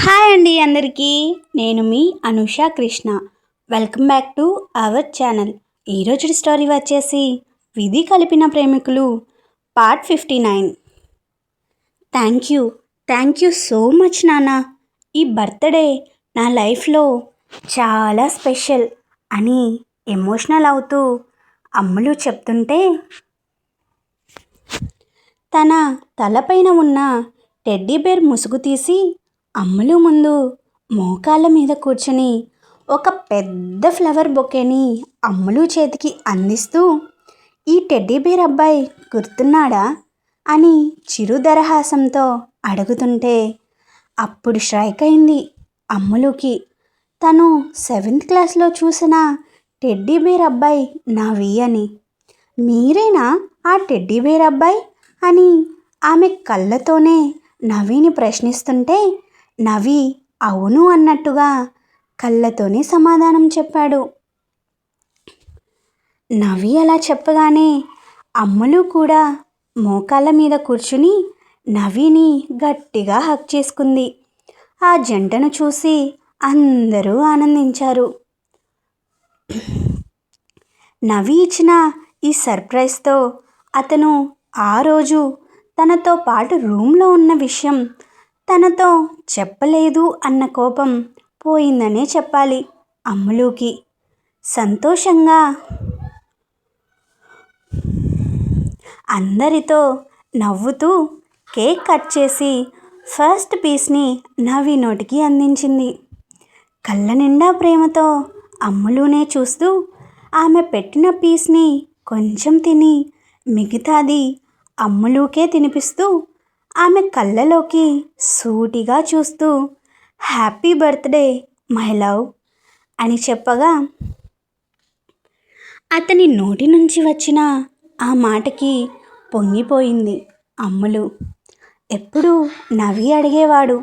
Hi అండి అందరికీ. నేను మీ Anusha Krishna. Welcome back to our channel. ఈరోజు స్టోరీ వచ్చేసి విధి కలిపిన ప్రేమికులు part 59. Thank you so much నాన్న. ఈ బర్త్డే నా లైఫ్లో చాలా స్పెషల్ అని ఎమోషనల్ అవుతూ అమ్ములు చెప్తుంటే తన తలపైన ఉన్న టెడ్డీ బేర్ ముసుగు తీసి అమ్ములు ముందు మోకాళ్ళ మీద కూర్చుని ఒక పెద్ద ఫ్లవర్ బొకేని అమ్ములు చేతికి అందిస్తూ, ఈ టెడ్డీ బేర్ అబ్బాయి గుర్తున్నాడా అని చిరుదరహాసంతో అడుగుతుంటే అప్పుడు స్ట్రైక్ అయింది అమ్ములుకి. తను 7th క్లాస్లో చూసిన టెడ్డీ బేర్ అబ్బాయి నవి అని. మీరేనా ఆ టెడ్డీ బేర్ అబ్బాయి అని ఆమె కళ్ళతోనే నవిని ప్రశ్నిస్తుంటే నవి అవును అన్నట్టుగా కళ్ళతోనే సమాధానం చెప్పాడు. నవి అలా చెప్పగానే అమ్ములు కూడా మోకాళ్ళ మీద కూర్చుని నవిని గట్టిగా హగ్ చేసుకుంది. ఆ జంటను చూసి అందరూ ఆనందించారు. నవి ఇచ్చిన ఈ సర్ప్రైజ్తో అతను ఆ రోజు తనతో పాటు రూమ్లో ఉన్న విషయం తనతో చెప్పలేదు అన్న కోపం పోయిందనే చెప్పాలి. అమ్ములుకి సంతోషంగా అందరితో నవ్వుతూ కేక్ కట్ చేసి ఫస్ట్ పీస్ని నవి నోటికి అందించింది. కళ్ళ నిండా ప్రేమతో అమ్ములునే చూస్తూ ఆమె పెట్టిన పీస్ని కొంచెం తిని మిగతాది అమ్ములుకే తినిపిస్తూ ఆమె కళ్ళలోకి సూటిగా చూస్తూ హ్యాపీ బర్త్డే మై లవ్ అని చెప్పగా అతని నోటి నుంచి వచ్చిన ఆ మాటకి పొంగిపోయింది అమ్ములు. ఎప్పుడు నవి అడిగేవాడు,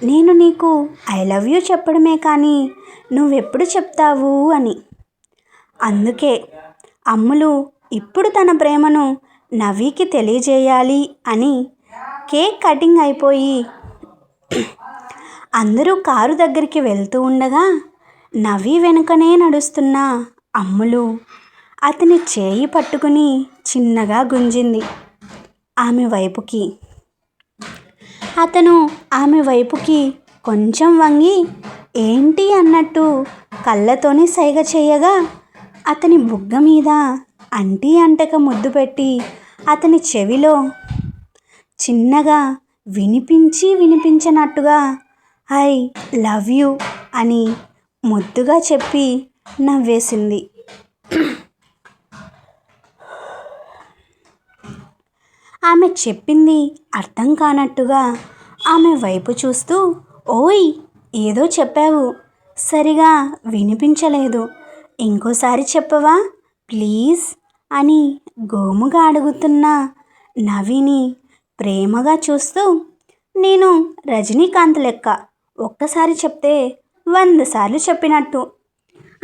నేను నీకు ఐ లవ్ యూ చెప్పడమే కానీ నువ్వెప్పుడు చెప్తావు అని. అందుకే అమ్ములు ఇప్పుడు తన ప్రేమను నవికి తెలియజేయాలి అని కేక్ కటింగ్ అయిపోయి అందరూ కారు దగ్గరికి వెళ్తూ ఉండగా నవి వెనుకనే నడుస్తున్న అమ్ములు అతని చేయి పట్టుకుని చిన్నగా గుంజింది ఆమె వైపుకి. అతను ఆమె వైపుకి కొంచెం వంగి ఏంటి అన్నట్టు కళ్ళతోనే సైగ చేయగా అతని బుగ్గ మీద అంటీ అంటక ముద్దు పెట్టి అతని చెవిలో చిన్నగా వినిపించనట్టుగా ఐ లవ్ యూ అని ముద్దుగా చెప్పి నవ్వేసింది. ఆమె చెప్పింది అర్థం కానట్టుగా ఆమె వైపు చూస్తూ, ఓయ్ ఏదో చెప్పావు, సరిగా వినిపించలేదు, ఇంకోసారి చెప్పవా ప్లీజ్ అని గోముగా అడుగుతున్న నవిని ప్రేమగా చూస్తూ, నేను రజనీకాంత్ లెక్క ఒక్కసారి చెప్తే 100 సార్లు చెప్పినట్టు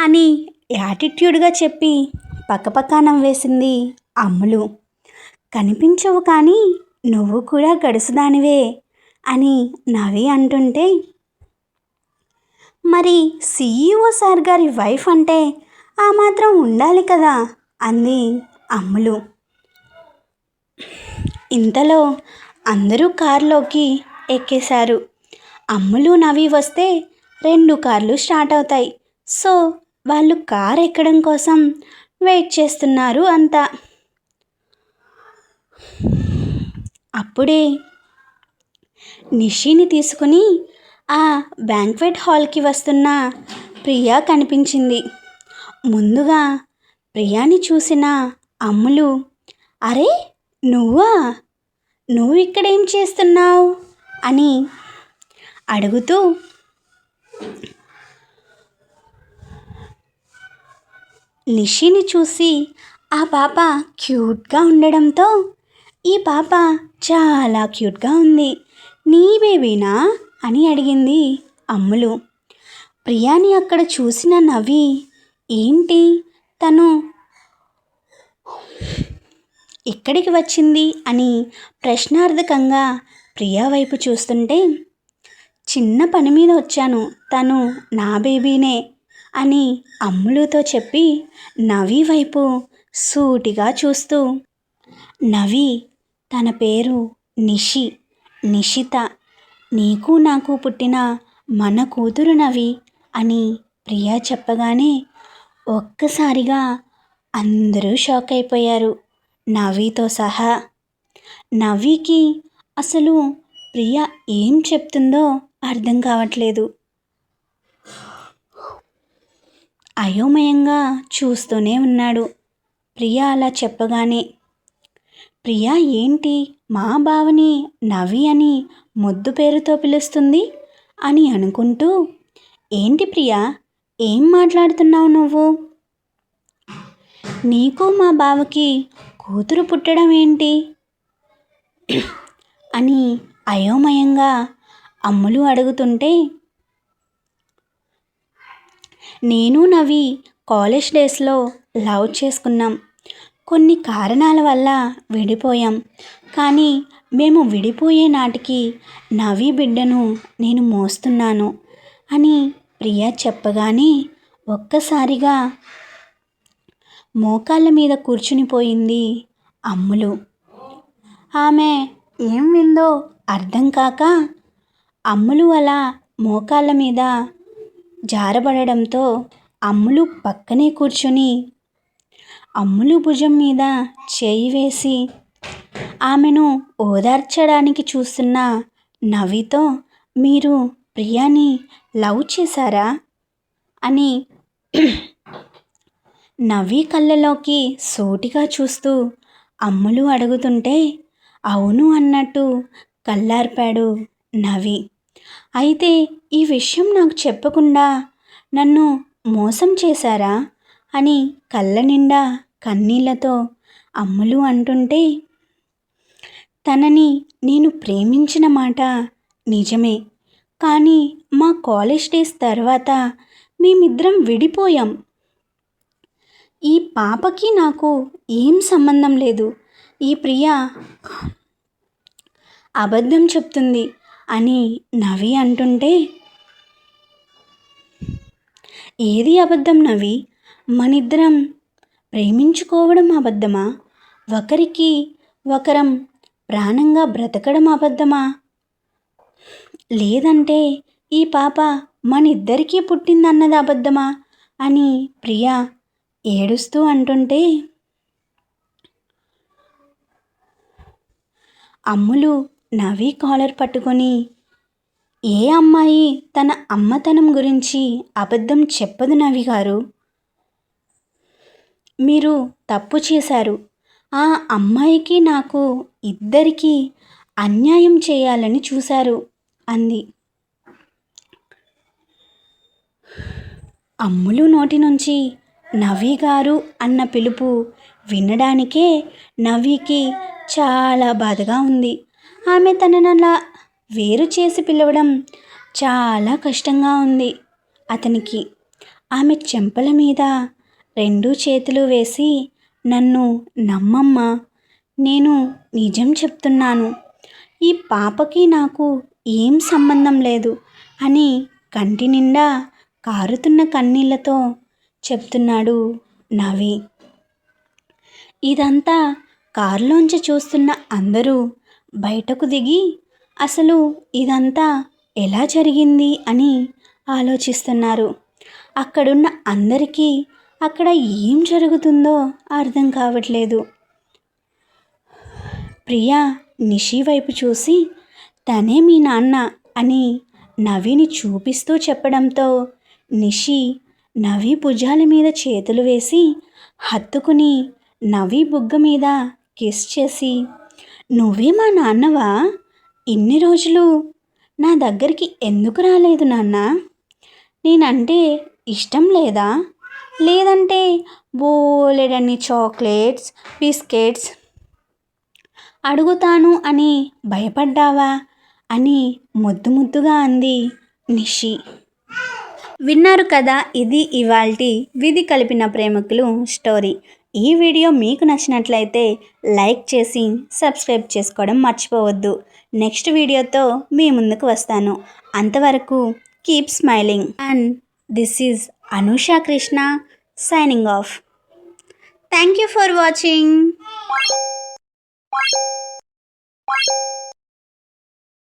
అని యాటిట్యూడ్గా చెప్పి పక్కపక్క నవ్వేసింది అమ్ములు. కనిపించవు కానీ నువ్వు కూడా గడుసుదానివే అని నవి అంటుంటే, మరి CEO సార్ గారి వైఫ్ అంటే ఆ మాత్రం ఉండాలి కదా అంది అమ్ములు. ఇంతలో అందరూ కారులోకి ఎక్కేశారు. అమ్ములు నవి వస్తే 2 కార్లు స్టార్ట్ అవుతాయి. సో వాళ్ళు కార్ ఎక్కడం కోసం వెయిట్ చేస్తున్నారు అంతా. అప్పుడే నిషిని తీసుకుని ఆ బ్యాంక్వెట్ హాల్కి వస్తున్న ప్రియా కనిపించింది. ముందుగా ప్రియాని చూసిన అమ్ములు, అరే నువ్వు ఇక్కడేం చేస్తున్నావు అని అడుగుతూ నిషిని చూసి ఆ పాప క్యూట్గా ఉండడంతో ఈ పాప చాలా క్యూట్గా ఉంది, నీ బేబీనా అని అడిగింది అమ్ములు. ప్రియాని అక్కడ చూసిన నవి ఏంటి తను ఇక్కడికి వచ్చింది అని ప్రశ్నార్థకంగా ప్రియా వైపు చూస్తుంటే చిన్న పని మీద వచ్చాను, తను నా బేబీనే అని అమ్ములుతో చెప్పి నవి వైపు సూటిగా చూస్తూ, నవి, తన పేరు నిషి, నిషిత, నీకు నాకు పుట్టిన మన కూతురు నవి అని ప్రియా చెప్పగానే ఒక్కసారిగా అందరూ షాక్ అయిపోయారు, నవితో సహా. నవికి అసలు ప్రియ ఏం చెప్తుందో అర్థం కావట్లేదు. అయోమయంగా చూస్తూనే ఉన్నాడు. ప్రియ అలా చెప్పగానే, ప్రియా ఏంటి మా బావని నవి అని ముద్దు పేరుతో పిలుస్తుంది అని అనుకుంటూ, ఏంటి ప్రియా, ఏం మాట్లాడుతున్నావు నువ్వు? నీకు మా బావకి కూతురు పుట్టడం ఏంటి అని అయోమయంగా అమ్ములు అడుగుతుంటే, నేను నవి కాలేజ్ డేస్లో లవ్ చేసుకున్నాం. కొన్ని కారణాల వల్ల విడిపోయాం. కానీ మేము విడిపోయే నాటికి నవి బిడ్డను నేను మోస్తున్నాను అని ప్రియా చెప్పగానే ఒక్కసారిగా మోకాళ్ళ మీద కూర్చునిపోయింది అమ్ములు. ఆమె ఏం విందో అర్థం కాక అమ్ములు అలా మోకాళ్ళ మీద జారబడడంతో అమ్ములు పక్కనే కూర్చుని అమ్ములు భుజం మీద చేయి వేసి ఆమెను ఓదార్చడానికి చూస్తున్న నవితో, మీరు ప్రియాని లవ్ చేశారా అని నవి కళ్ళలోకి సూటిగా చూస్తూ అమ్ములు అడుగుతుంటే, అవును అన్నట్టు కళ్ళార్పాడు నవి. అయితే ఈ విషయం నాకు చెప్పకుండా నన్ను మోసం చేశారా అని కళ్ళ నిండా కన్నీళ్లతో అమ్ములు అంటుంటే, తనని నేను ప్రేమించిన మాట నిజమే, కానీ మా కాలేజ్ డేస్ తర్వాత మేమిద్దరం విడిపోయాం. ఈ పాపకి నాకు ఏం సంబంధం లేదు. ఈ ప్రియ అబద్ధం చెప్తుంది అని నవి అంటుంటే, ఏది అబద్ధం నవి? మనిద్దరం ప్రేమించుకోవడం అబద్ధమా? ఒకరికి ఒకరం ప్రాణంగా బ్రతకడం అబద్ధమా? లేదంటే ఈ పాప మనిద్దరికీ పుట్టిందన్నది అబద్ధమా అని ప్రియా ఏడుస్తూ అంటుంటే, అమ్ములు నవి కాలర్ పట్టుకొని, ఏ అమ్మాయి తన అమ్మతనం గురించి అబద్ధం చెప్పదు నవి గారు. మీరు తప్పు చేశారు. ఆ అమ్మాయికి నాకు ఇద్దరికీ అన్యాయం చేయాలని చూశారు అంది. అమ్ములు నోటి నుంచి నవి గారు అన్న పిలుపు వినడానికే నవికి చాలా బాధగా ఉంది. ఆమె తననలా వేరు చేసి పిలవడం చాలా కష్టంగా ఉంది అతనికి. ఆమె చెంపల మీద రెండు చేతులు వేసి, నన్ను నమ్మమ్మా, నేను నిజం చెప్తున్నాను, ఈ పాపకి నాకు ఏం సంబంధం లేదు అని కంటి నిండా కారుతున్న కన్నీళ్లతో చెప్తున్నాడు నవి. ఇదంతా కారులోంచి చూస్తున్న అందరూ బయటకు దిగి అసలు ఇదంతా ఎలా జరిగింది అని ఆలోచిస్తున్నారు. అక్కడున్న అందరికీ అక్కడ ఏం జరుగుతుందో అర్థం కావట్లేదు. ప్రియా నిషి వైపు చూసి, తనే మీ నాన్న అని నవిని చూపిస్తూ చెప్పడంతో నిషి నవి భుజాల మీద చేతులు వేసి హత్తుకుని నవి బుగ్గ మీద కిస్ చేసి, నువ్వే మా నాన్నవా? ఇన్ని రోజులు నా దగ్గరికి ఎందుకు రాలేదు నాన్న? నేనంటే ఇష్టం లేదా? లేదంటే బోలెడన్ని చాక్లెట్స్, బిస్కెట్స్ అడుగుతాను అని భయపడ్డావా అని ముద్దు ముద్దుగా అంది నిషి. విన్నారు కదా, ఇది ఇవాల్టి విధి కలిపిన ప్రేమికులు స్టోరీ. ఈ వీడియో మీకు నచ్చినట్లయితే లైక్ చేసి సబ్స్క్రైబ్ చేసుకోవడం మర్చిపోవద్దు. నెక్స్ట్ వీడియోతో మీ ముందుకు వస్తాను. అంతవరకు keep smiling and this is Anusha Krishna signing off. Thank you for watching.